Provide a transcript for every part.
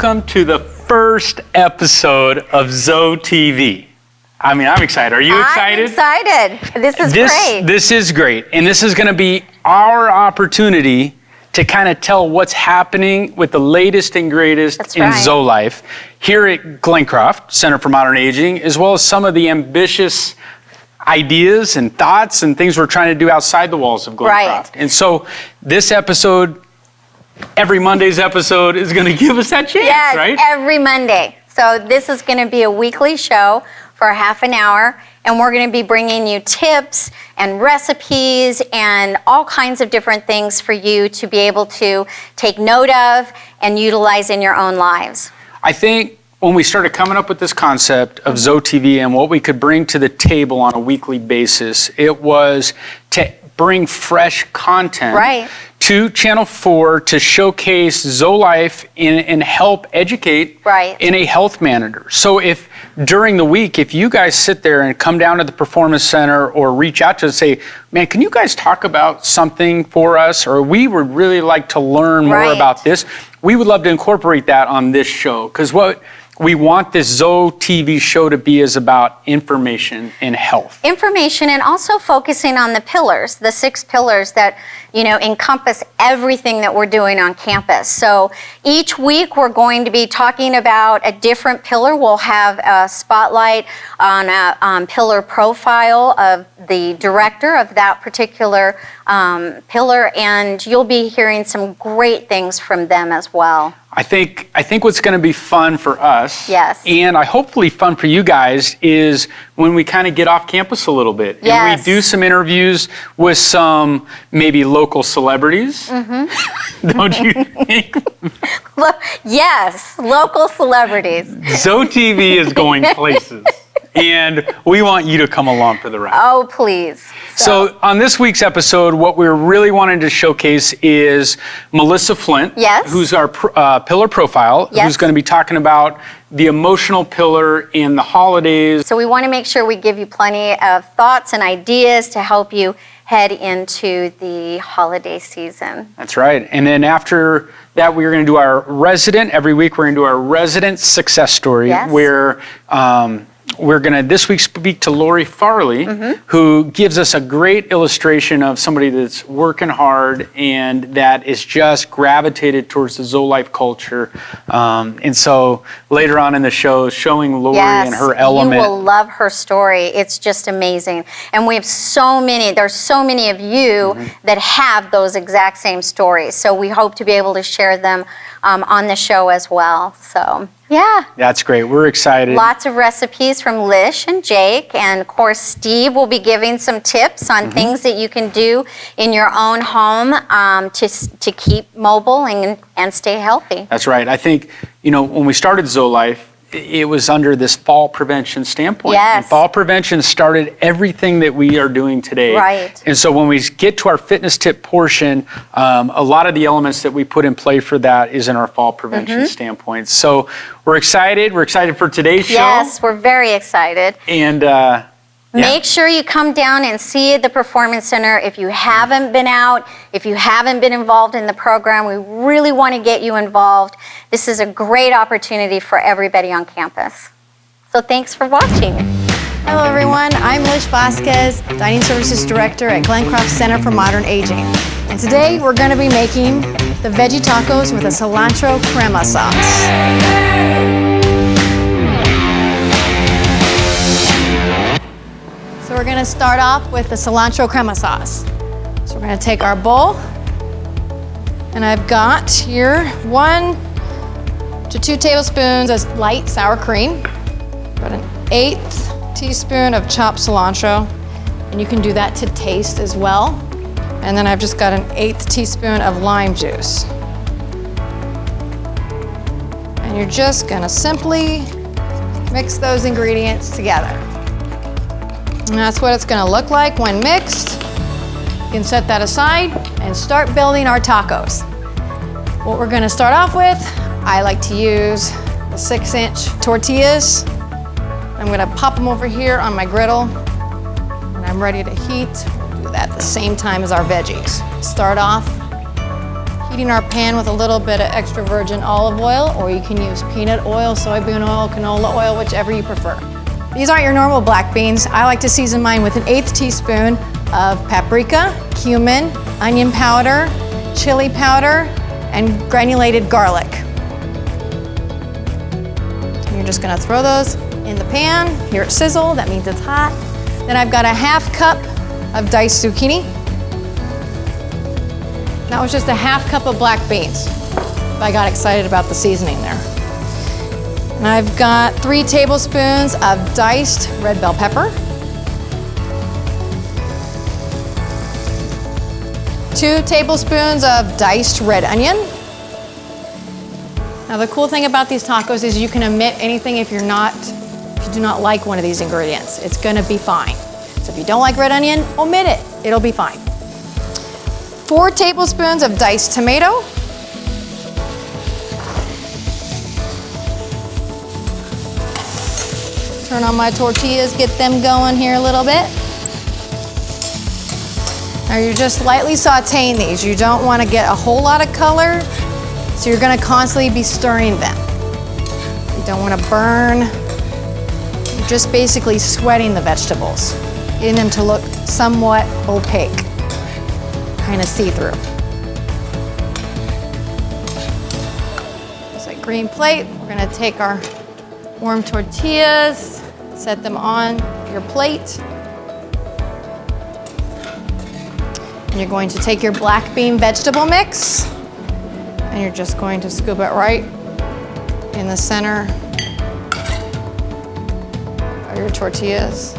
welcome to the first episode of Zoetv. I mean, I'm excited. Are you excited? I'm excited. This is great. This is great. And this is going to be our opportunity to kind of tell what's happening with the latest and greatest in Zoetv here at Glencroft Center for Modern Aging, as well as some of the ambitious ideas and thoughts and things we're trying to do outside the walls of Glencroft. And so this episode, every Monday's episode, is going to give us that chance, right? Yes, every Monday. So this is going to be a weekly show for half an hour, and we're going to be bringing you tips and recipes and all kinds of different things for you to be able to take note of and utilize in your own lives. I think when we started coming up with this concept of Zoetv and what we could bring to the table on a weekly basis, it was to bring fresh content to Channel 4 to showcase Zoetv and help educate in a health manner. So if during the week, if you guys sit there and come down to the Performance Center or reach out to us and say, man, can you guys talk about something for us? Or we would really like to learn more about this. We would love to incorporate that on this show, because what we want this Zoetv show to be is about information and health. Information, and also focusing on the pillars, the 6 pillars that, you know, encompass everything that we're doing on campus. So each week we're going to be talking about a different pillar. We'll have a spotlight on a pillar profile of the director of that particular pillar, and you'll be hearing some great things from them as well. I think what's going to be fun for us, and hopefully fun for you guys, is when we kind of get off campus a little bit and we do some interviews with some maybe local celebrities. Don't you think? Yes, local celebrities. Zoetv is going places, and we want you to come along for the ride. Oh, please. So on this week's episode, what we're really wanting to showcase is Melissa Flint, who's our pillar profile, who's going to be talking about the emotional pillar in the holidays. So we want to make sure we give you plenty of thoughts and ideas to help you head into the holiday season. That's right. And then after that, we're going to do our resident. Every week, we're going to do our resident success story, where we're going to this week speak to Lori Farley, who gives us a great illustration of somebody that's working hard and that is just gravitated towards the Zoetv culture. And so later on in the show, showing Lori and her element. You will love her story. It's just amazing. And we have there's so many of you that have those exact same stories. So we hope to be able to share them on the show as well. So that's great. We're excited. Lots of recipes from Lish and Jake, and of course Steve will be giving some tips on things that you can do in your own home to keep mobile and stay healthy. That's right. I think, you know, when we started Zoetv, it was under this fall prevention standpoint. And fall prevention started everything that we are doing today. And so when we get to our fitness tip portion, a lot of the elements that we put in play for that is in our fall prevention standpoint. So we're excited. We're excited for today's show. Yes, we're very excited. And make sure you come down and see the Performance Center. If you haven't been out, if you haven't been involved in the program, we really want to get you involved. This is a great opportunity for everybody on campus. So thanks for watching. Hello everyone, I'm Lish Vasquez, Dining Services Director at Glencroft Center for Modern Aging. And today we're going to be making the veggie tacos with a cilantro crema sauce. So we're going to start off with the cilantro crema sauce. So we're going to take our bowl, and I've got here 1 to 2 tablespoons of light sour cream, about an 1/8 teaspoon of chopped cilantro, and you can do that to taste as well. And then I've just got an 1/8 teaspoon of lime juice. And you're just going to simply mix those ingredients together. And that's what it's going to look like when mixed. You can set that aside and start building our tacos. What we're going to start off with, I like to use the 6-inch tortillas. I'm going to pop them over here on my griddle, and I'm ready to heat. We'll do that at the same time as our veggies. Start off heating our pan with a little bit of extra virgin olive oil, or you can use peanut oil, soybean oil, canola oil, whichever you prefer. These aren't your normal black beans. I like to season mine with an 1/8 teaspoon of paprika, cumin, onion powder, chili powder, and granulated garlic. And you're just gonna throw those in the pan. Hear it sizzle, that means it's hot. Then I've got a 1/2 cup of diced zucchini. That was just a 1/2 cup of black beans. I got excited about the seasoning there. And I've got 3 tablespoons of diced red bell pepper, 2 tablespoons of diced red onion. Now the cool thing about these tacos is you can omit anything if you do not like one of these ingredients. It's gonna be fine. So if you don't like red onion, omit it. It'll be fine. 4 tablespoons of diced tomato. Turn on my tortillas, get them going here a little bit. Now you're just lightly sauteing these. You don't want to get a whole lot of color, so you're going to constantly be stirring them. You don't want to burn. You're just basically sweating the vegetables, getting them to look somewhat opaque, kind of see-through. Just like green plate, we're going to take our warm tortillas, set them on your plate. And you're going to take your black bean vegetable mix, and you're just going to scoop it right in the center of your tortillas,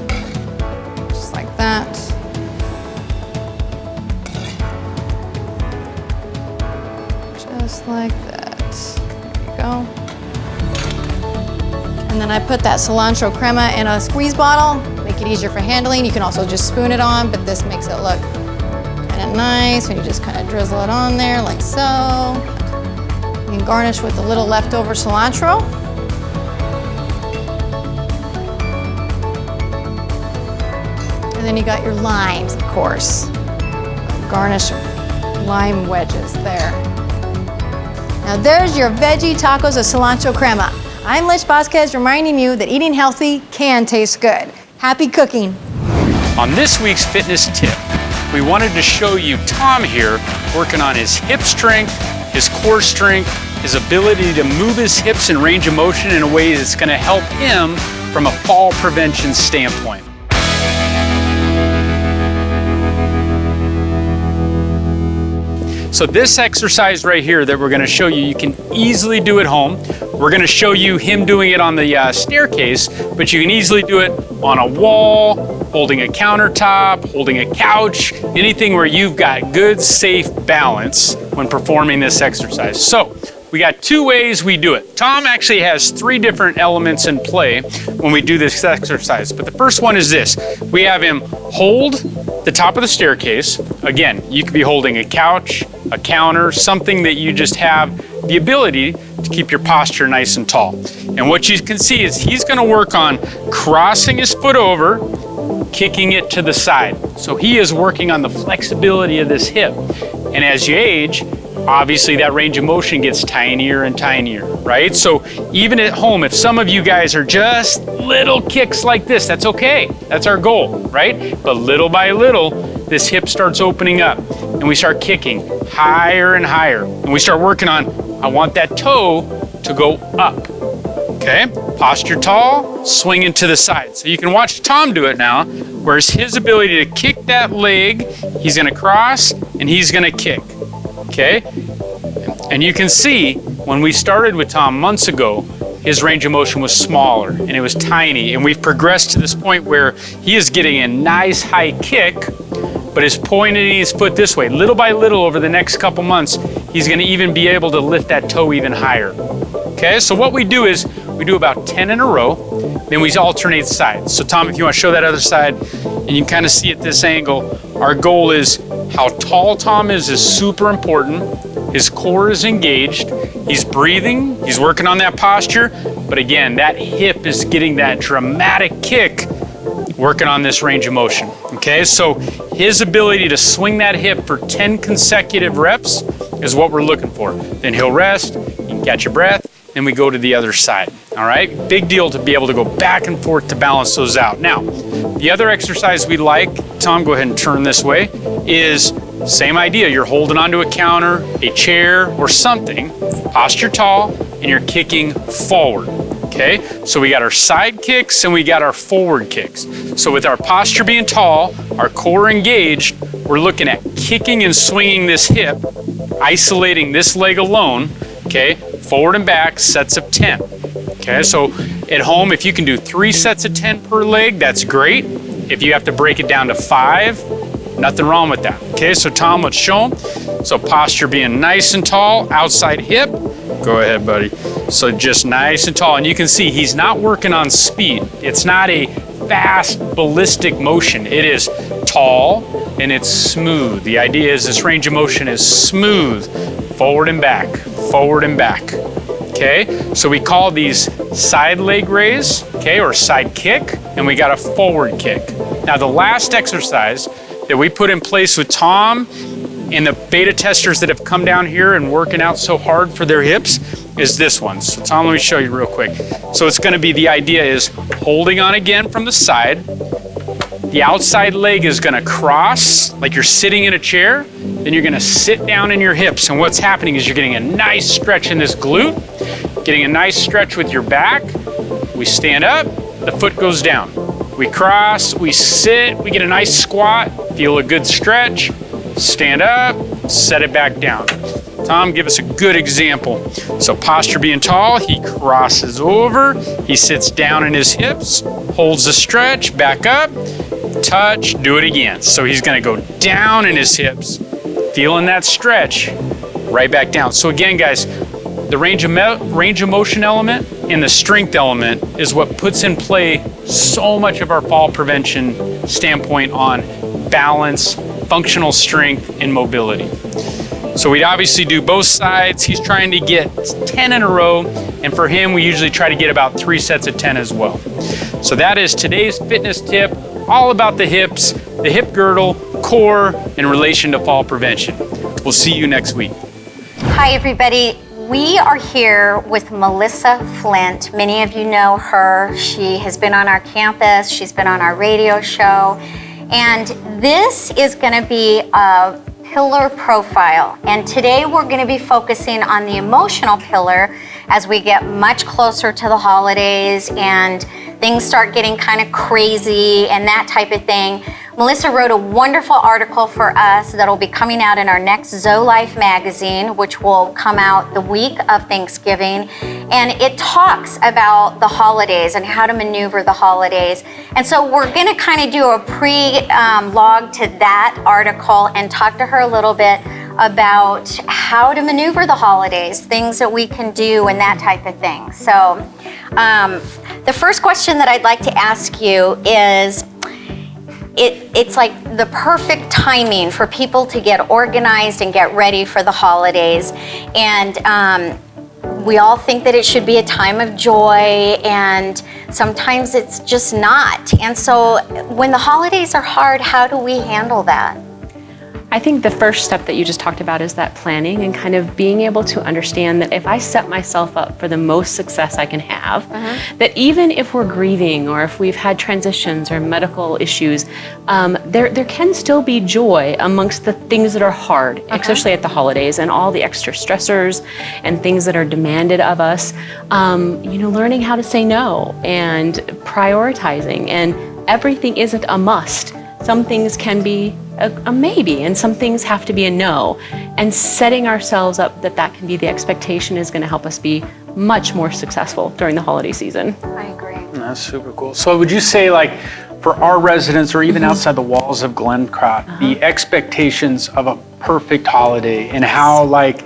just like that. Just like that. There you go. And then I put that cilantro crema in a squeeze bottle, make it easier for handling. You can also just spoon it on, but this makes it look kind of nice when you just kind of drizzle it on there like so. You can garnish with a little leftover cilantro. And then you got your limes, of course. Garnish lime wedges there. Now there's your veggie tacos of cilantro crema. I'm Liz Vasquez, reminding you that eating healthy can taste good. Happy cooking. On this week's fitness tip, we wanted to show you Tom here working on his hip strength, his core strength, his ability to move his hips and range of motion in a way that's going to help him from a fall prevention standpoint. So this exercise right here that we're going to show you, you can easily do at home. We're going to show you him doing it on the staircase, but you can easily do it on a wall, holding a countertop, holding a couch, anything where you've got good, safe balance when performing this exercise. So we got 2 ways we do it. Tom actually has 3 different elements in play when we do this exercise. But the first one is this. We have him hold the top of the staircase. Again, you could be holding a couch, a counter, something that you just have the ability to keep your posture nice and tall. And what you can see is he's gonna work on crossing his foot over, kicking it to the side. So he is working on the flexibility of this hip. And as you age, obviously that range of motion gets tinier and tinier, right? So even at home, if some of you guys are just little kicks like this, that's okay. That's our goal, right? But little by little, this hip starts opening up and we start kicking higher and higher. And we start working on, I want that toe to go up, okay? Posture tall, swinging to the side. So you can watch Tom do it now, whereas his ability to kick that leg, he's gonna cross and he's gonna kick. Okay, and you can see when we started with Tom months ago, his range of motion was smaller and it was tiny, and we've progressed to this point where he is getting a nice high kick, but is pointing his foot this way. Little by little over the next couple months, he's going to even be able to lift that toe even higher. Okay, so what we do is we do about 10 in a row, then we alternate sides. So Tom, if you want to show that other side, and you can kind of see at this angle, our goal is how tall Tom is super important. His core is engaged. He's breathing. He's working on that posture. But again, that hip is getting that dramatic kick working on this range of motion. Okay, so his ability to swing that hip for 10 consecutive reps is what we're looking for. Then he'll rest, he can catch a breath, then we go to the other side. All right, big deal to be able to go back and forth to balance those out. Now, the other exercise we like, Tom, go ahead and turn this way, is same idea. You're holding onto a counter, a chair, or something, posture tall, and you're kicking forward. Okay, so we got our side kicks and we got our forward kicks. So with our posture being tall, our core engaged, we're looking at kicking and swinging this hip, isolating this leg alone, okay, forward and back, sets of 10. Okay, so at home, if you can do 3 sets of 10 per leg, that's great. If you have to break it down to 5, nothing wrong with that. Okay, so Tom, let's show him. So posture being nice and tall, outside hip. Go ahead, buddy. So just nice and tall. And you can see he's not working on speed. It's not a fast, ballistic motion. It is tall and it's smooth. The idea is this range of motion is smooth, forward and back, forward and back. Okay, so we call these side leg raise, okay, or side kick, and we got a forward kick. Now the last exercise that we put in place with Tom and the beta testers that have come down here and working out so hard for their hips is this one. So Tom, let me show you real quick. So it's gonna be, the idea is holding on again from the side. The outside leg is gonna cross like you're sitting in a chair. Then you're gonna sit down in your hips. And what's happening is you're getting a nice stretch in this glute, getting a nice stretch with your back. We stand up, the foot goes down. We cross, we sit, we get a nice squat, feel a good stretch, stand up, set it back down. Tom, give us a good example. So posture being tall, he crosses over, he sits down in his hips, holds the stretch, back up, touch, do it again. So he's gonna go down in his hips, feeling that stretch, right back down. So again, guys, the range of motion element and the strength element is what puts in play so much of our fall prevention standpoint on balance, functional strength, and mobility. So we'd obviously do both sides. He's trying to get 10 in a row, and for him, we usually try to get about 3 sets of 10 as well. So that is today's fitness tip, all about the hips, the hip girdle, core, in relation to fall prevention. We'll see you next week. Hi, everybody. We are here with Melissa Flint. Many of you know her. She has been on our campus. She's been on our radio show. And this is going to be a pillar profile. And today we're going to be focusing on the emotional pillar as we get much closer to the holidays and things start getting kind of crazy and that type of thing. Melissa wrote a wonderful article for us that'll be coming out in our next Zoetv magazine, which will come out the week of Thanksgiving. And it talks about the holidays and how to maneuver the holidays. And so we're gonna kind of do a pre-log to that article and talk to her a little bit about how to maneuver the holidays, things that we can do and that type of thing. So the first question that I'd like to ask you is, it's like the perfect timing for people to get organized and get ready for the holidays. And we all think that it should be a time of joy, and sometimes it's just not. And so when the holidays are hard, how do we handle that? I think the first step that you just talked about is that planning and kind of being able to understand that if I set myself up for the most success I can have, that even if we're grieving or if we've had transitions or medical issues, there can still be joy amongst the things that are hard, especially at the holidays and all the extra stressors and things that are demanded of us. Learning how to say no and prioritizing, and everything isn't a must. Some things can be a maybe, and some things have to be a no. And setting ourselves up that can be the expectation is going to help us be much more successful during the holiday season. I agree. That's super cool. So would you say, like, for our residents or even outside the walls of Glencrott, the expectations of a perfect holiday and how, like,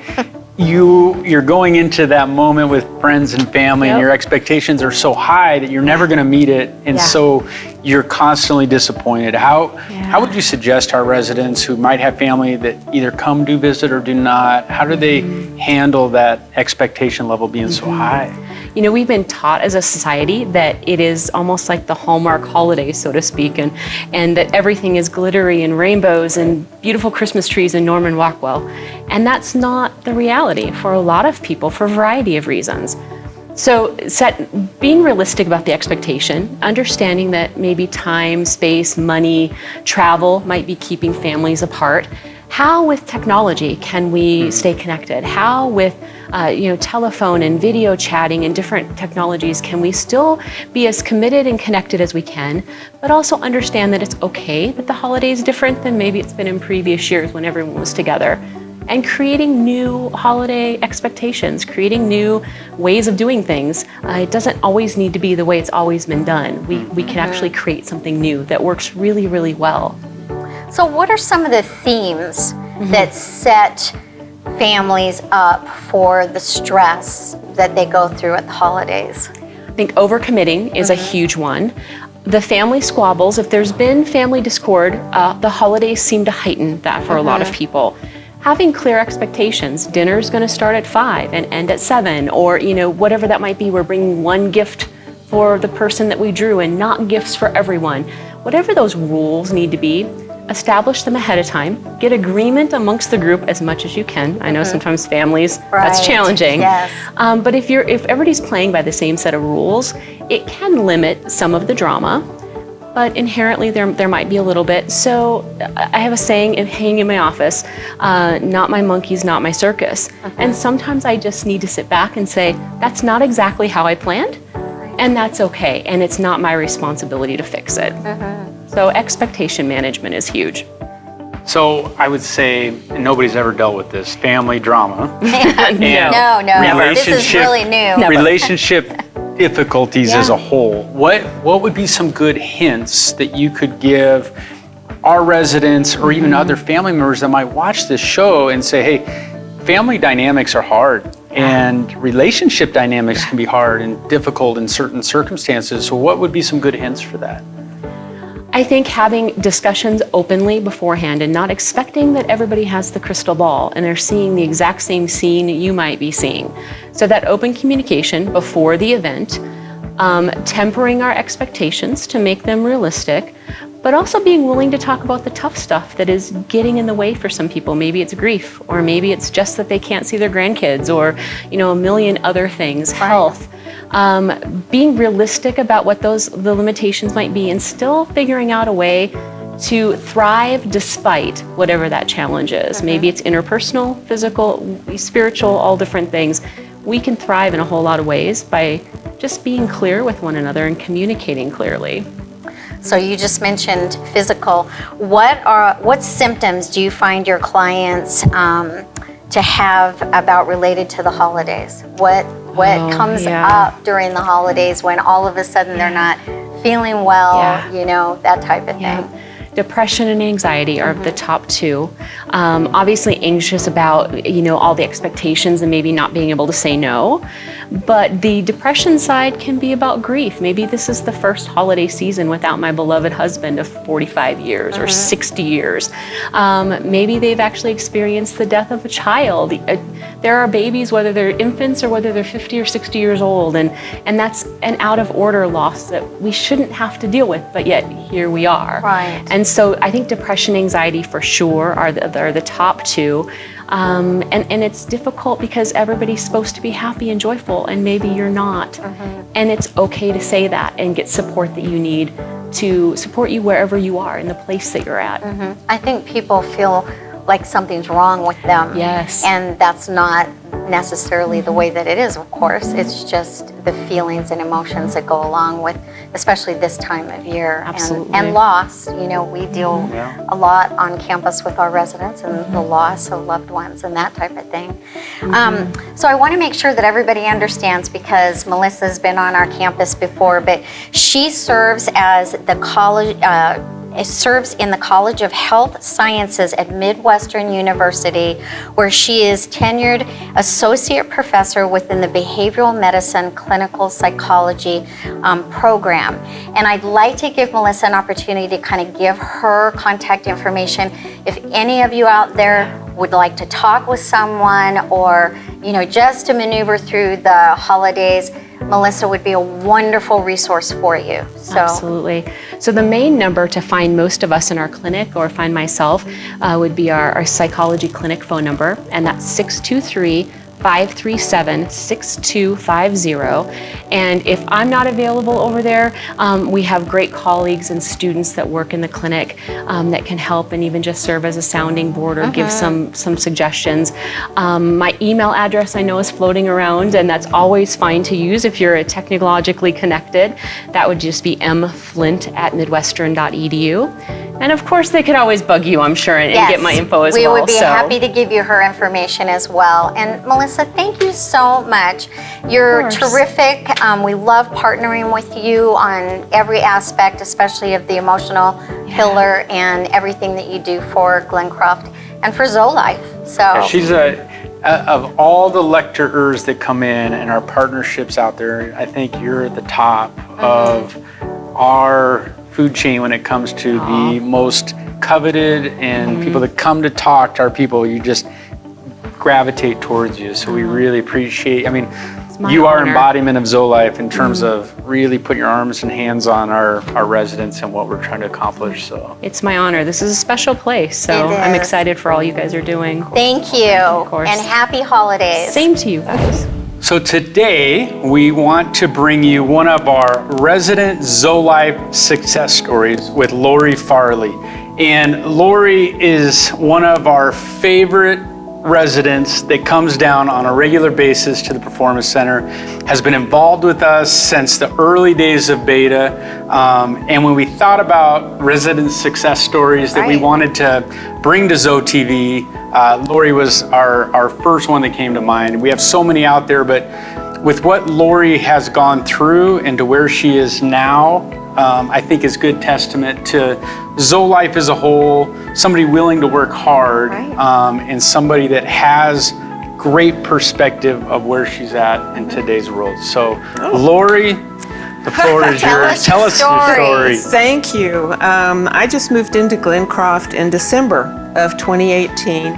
you're going into that moment with friends and family and your expectations are so high that you're never going to meet it, and so you're constantly disappointed. How would you suggest our residents who might have family that either come do visit or do not, how do they handle that expectation level being so high? we've been taught as a society that it is almost like the Hallmark holiday, so to speak, and that everything is glittery and rainbows and beautiful Christmas trees and Norman Rockwell. And that's not the reality for a lot of people for a variety of reasons. So being realistic about the expectation, understanding that maybe time, space, money, travel might be keeping families apart. How with technology can we stay connected? How with telephone and video chatting and different technologies can we still be as committed and connected as we can, but also understand that it's okay that the holiday is different than maybe it's been in previous years when everyone was together. And creating new holiday expectations, creating new ways of doing things. It doesn't always need to be the way it's always been done. We can actually create something new that works really, really well. So what are some of the themes that set families up for the stress that they go through at the holidays? I think overcommitting is a huge one. The family squabbles, if there's been family discord, the holidays seem to heighten that for a lot of people. Having clear expectations, dinner's gonna start at 5 and end at 7, or whatever that might be, we're bringing one gift for the person that we drew and not gifts for everyone. Whatever those rules need to be, establish them ahead of time, get agreement amongst the group as much as you can. I know sometimes families, that's challenging. Yes. But if everybody's playing by the same set of rules, it can limit some of the drama. But inherently there might be a little bit. So I have a saying hanging in my office, not my monkeys, not my circus. And sometimes I just need to sit back and say, that's not exactly how I planned, and that's okay. And it's not my responsibility to fix it. So expectation management is huge. So I would say, and nobody's ever dealt with this, family drama. No. This is really new. Relationship difficulties as a whole. What would be some good hints that you could give our residents or even other family members that might watch this show and say, hey, family dynamics are hard and relationship dynamics can be hard and difficult in certain circumstances. So what would be some good hints for that? I think having discussions openly beforehand and not expecting that everybody has the crystal ball and they're seeing the exact same scene you might be seeing. So that open communication before the event, tempering our expectations to make them realistic, but also being willing to talk about the tough stuff that is getting in the way for some people. Maybe it's grief, or maybe it's just that they can't see their grandkids, or a million other things, health. Being realistic about what the limitations might be and still figuring out a way to thrive despite whatever that challenge is. Maybe it's interpersonal, physical, spiritual, all different things. We can thrive in a whole lot of ways by just being clear with one another and communicating clearly. So you just mentioned physical. What symptoms do you find your clients to have about related to the holidays? What comes up during the holidays when all of a sudden they're not feeling well, that type of thing? Depression and anxiety are the top two. Obviously anxious about, all the expectations and maybe not being able to say no. But the depression side can be about grief. Maybe this is the first holiday season without my beloved husband of 45 years or 60 years. Maybe they've actually experienced the death of a child. There are babies, whether they're infants or whether they're 50 or 60 years old, and that's an out of order loss that we shouldn't have to deal with, but yet here we are. Right. And so I think depression, anxiety for sure are the top two. And it's difficult because everybody's supposed to be happy and joyful, and maybe you're not. And it's okay to say that and get support that you need to support you wherever you are in the place that you're at. I think people feel like something's wrong with them. Yes. And that's not necessarily the way that it is, of course. It's just the feelings and emotions that go along with, especially this time of year. Absolutely. And loss. We deal a lot on campus with our residents and the loss of loved ones and that type of thing. So I want to make sure that everybody understands, because Melissa's been on our campus before, but she serves as the college serves in the College of Health Sciences at Midwestern University, where she is tenured associate professor within the Behavioral Medicine Clinical Psychology program. And I'd like to give Melissa an opportunity to kind of give her contact information. If any of you out there would like to talk with someone, or just to maneuver through the holidays, Melissa would be a wonderful resource for you. So. Absolutely. So the main number to find most of us in our clinic, or find myself, would be our psychology clinic phone number, and that's 623-537-6250. And if I'm not available over there, we have great colleagues and students that work in the clinic that can help and even just serve as a sounding board or give some suggestions. My email address I know is floating around, and that's always fine to use if you're technologically connected. That would just be mflint@midwestern.edu. And of course, they could always bug you, I'm sure, and get my info as well. We would be happy to give you her information as well. And Melissa, thank you so much. You're terrific. We love partnering with you on every aspect, especially of the emotional pillar and everything that you do for Glencroft and for Zoetv. So Yeah, she's of all the lecturers that come in and our partnerships out there, I think you're at the top of our food chain when it comes to the most coveted and people that come to talk to our people. You just gravitate towards you. So we really appreciate, I mean, you are embodiment of Zoetv in terms of really putting your arms and hands on our residents and what we're trying to accomplish. So it's my honor. This is a special place, so I'm excited for all you guys are doing. Thank you. Of course. And happy holidays. Same to you guys. So today we want to bring you one of our resident Zoetv success stories with Lori Farley. And Lori is one of our favorite residents that comes down on a regular basis to the Performance Center, has been involved with us since the early days of beta. And when we thought about resident success stories that we wanted to bring to Zoetv, Lori was our first one that came to mind. We have so many out there, but with what Lori has gone through and to where she is now, I think is good testament to Zoetv as a whole, somebody willing to work hard, and somebody that has great perspective of where she's at in today's world. So Lori, the floor is yours. Tell us your story. Thank you. I just moved into Glencroft in December of 2018,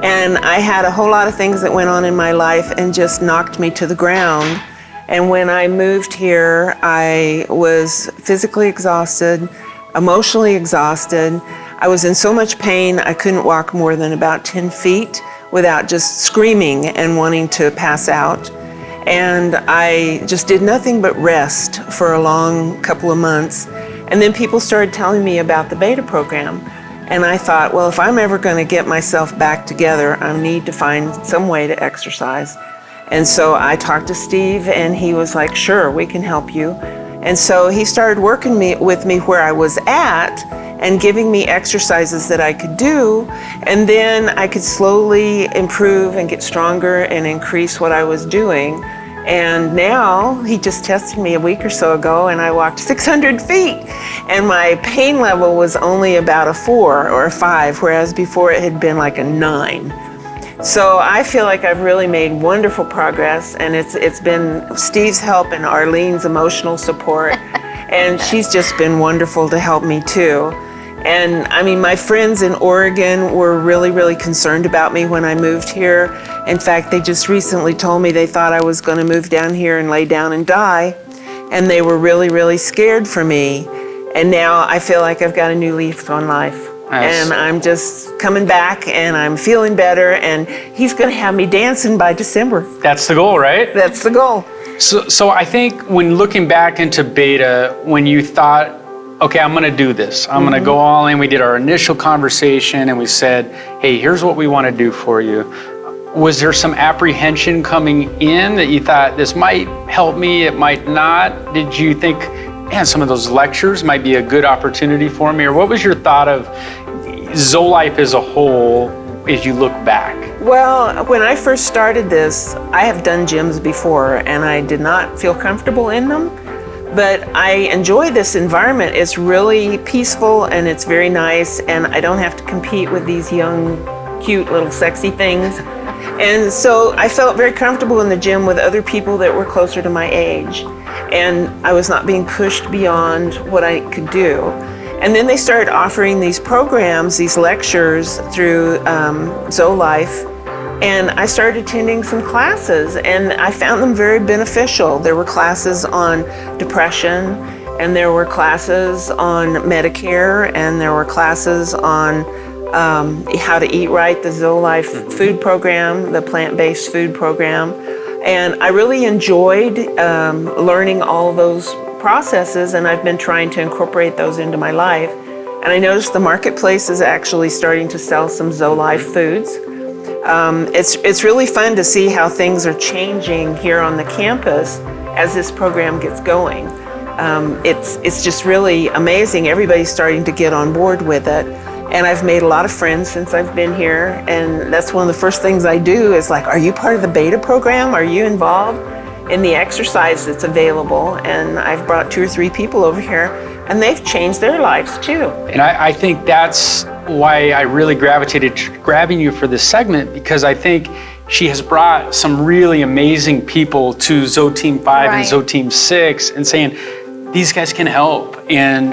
and I had a whole lot of things that went on in my life and just knocked me to the ground. And when I moved here, I was physically exhausted, emotionally exhausted. I was in so much pain, I couldn't walk more than about 10 feet without just screaming and wanting to pass out. And I just did nothing but rest for a long couple of months. And then people started telling me about the beta program. And I thought, well, if I'm ever going to get myself back together, I need to find some way to exercise. And so I talked to Steve, and he was like, sure, we can help you. And so he started working with me where I was at and giving me exercises that I could do. And then I could slowly improve and get stronger and increase what I was doing. And now he just tested me a week or so ago, and I walked 600 feet. And my pain level was only about a 4 or a 5, whereas before it had been like a 9. So I feel like I've really made wonderful progress, and it's been Steve's help and Arlene's emotional support, and she's just been wonderful to help me too. And I mean, my friends in Oregon were really, really concerned about me when I moved here. In fact, they just recently told me they thought I was going to move down here and lay down and die, and they were really, really scared for me. And now I feel like I've got a new leaf on life. And I'm just coming back, and I'm feeling better, and he's going to have me dancing by December. That's the goal, right? That's the goal. So I think when looking back into beta, when you thought, okay, I'm going to do this, I'm going to go all in, we did our initial conversation, and we said, hey, here's what we want to do for you. Was there some apprehension coming in that you thought this might help me, it might not? Did you think, man, some of those lectures might be a good opportunity for me? Or what was your thought of Zoetv as a whole as you look back? Well, when I first started this, I have done gyms before, and I did not feel comfortable in them. But I enjoy this environment. It's really peaceful, and it's very nice, and I don't have to compete with these young, cute, little sexy things. And so I felt very comfortable in the gym with other people that were closer to my age. And I was not being pushed beyond what I could do. And then they started offering these programs, these lectures through Zoetv. And I started attending some classes, and I found them very beneficial. There were classes on depression, and there were classes on Medicare, and there were classes on how to eat right, the Zoetv food program, the plant-based food program. And I really enjoyed learning all those processes, and I've been trying to incorporate those into my life. And I noticed the marketplace is actually starting to sell some Zoetv foods. It's really fun to see how things are changing here on the campus as this program gets going. It's just really amazing. Everybody's starting to get on board with it. And I've made a lot of friends since I've been here. And that's one of the first things I do is like, are you part of the beta program? Are you involved in the exercise that's available? And I've brought 2 or 3 people over here, and they've changed their lives too. And I think that's why I really gravitated to grabbing you for this segment, because I think she has brought some really amazing people to Zoetv 5 and Zoetv 6 and saying, these guys can help. And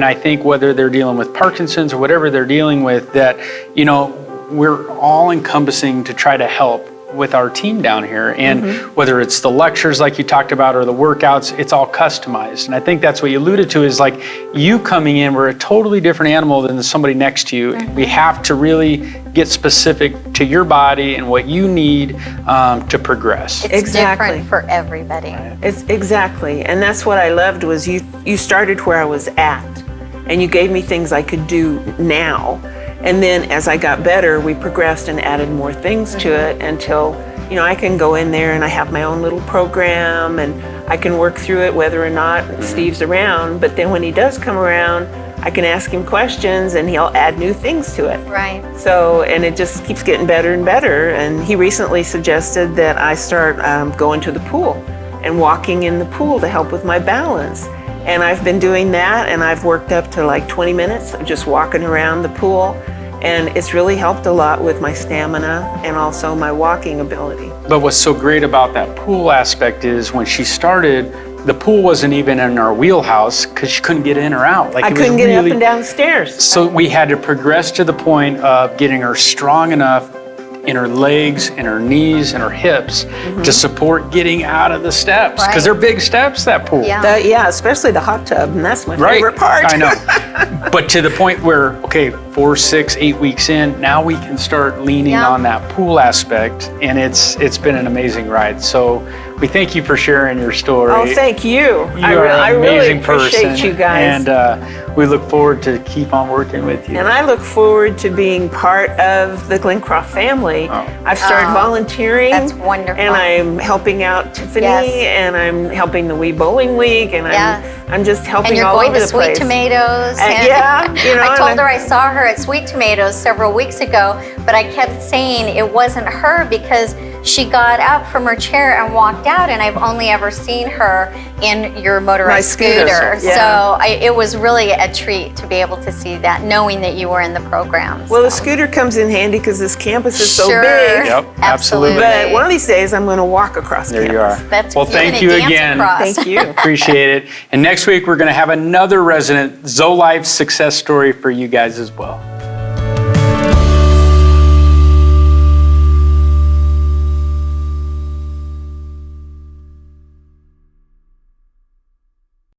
I think whether they're dealing with Parkinson's or whatever they're dealing with, that, you know, we're all encompassing to try to help with our team down here. And whether it's the lectures like you talked about or the workouts, it's all customized. And I think that's what you alluded to, is like you coming in, we're a totally different animal than somebody next to you. We have to really get specific to your body and what you need to progress. It's different for everybody. It's exactly. And that's what I loved, was you started where I was at, and you gave me things I could do now. And then as I got better, we progressed and added more things to it until, you know, I can go in there and I have my own little program, and I can work through it whether or not Steve's around. But then when he does come around, I can ask him questions and he'll add new things to it. Right. So, and it just keeps getting better and better. And he recently suggested that I start going to the pool and walking in the pool to help with my balance. And I've been doing that, and I've worked up to like 20 minutes of just walking around the pool. And it's really helped a lot with my stamina and also my walking ability. But what's so great about that pool aspect is when she started, the pool wasn't even in our wheelhouse because she couldn't get in or out. Like, I couldn't get up and down the stairs. So we had to progress to the point of getting her strong enough in her legs and her knees and her hips to support getting out of the steps, because they're big steps, that pool. Yeah, especially the hot tub, and that's my favorite part. I know. But to the point where, okay, 4, 6, 8 weeks in, now we can start leaning on that pool aspect, and it's been an amazing ride. So we thank you for sharing your story. Oh, thank you. I really appreciate you guys. And we look forward to keep on working with you. And I look forward to being part of the Glencroft family. I've started volunteering. That's wonderful. And I'm helping out Tiffany, and I'm helping the Wee Bowling League, and I'm just helping all over the place. And you're going to Sweet Tomatoes. You know, I told her I saw her at Sweet Tomatoes several weeks ago, but I kept saying it wasn't her because she got up from her chair and walked out, and I've only ever seen her in your motorized scooter. So it was really a treat to be able to see that, knowing that you were in the program. Well, the scooter comes in handy because this campus is so big. Yep, absolutely. But one of these days, I'm going to walk across campus. There you are. Well, thank you again. Thank you. Appreciate it. And next week, we're going to have another resident Zoetv success story for you guys as well.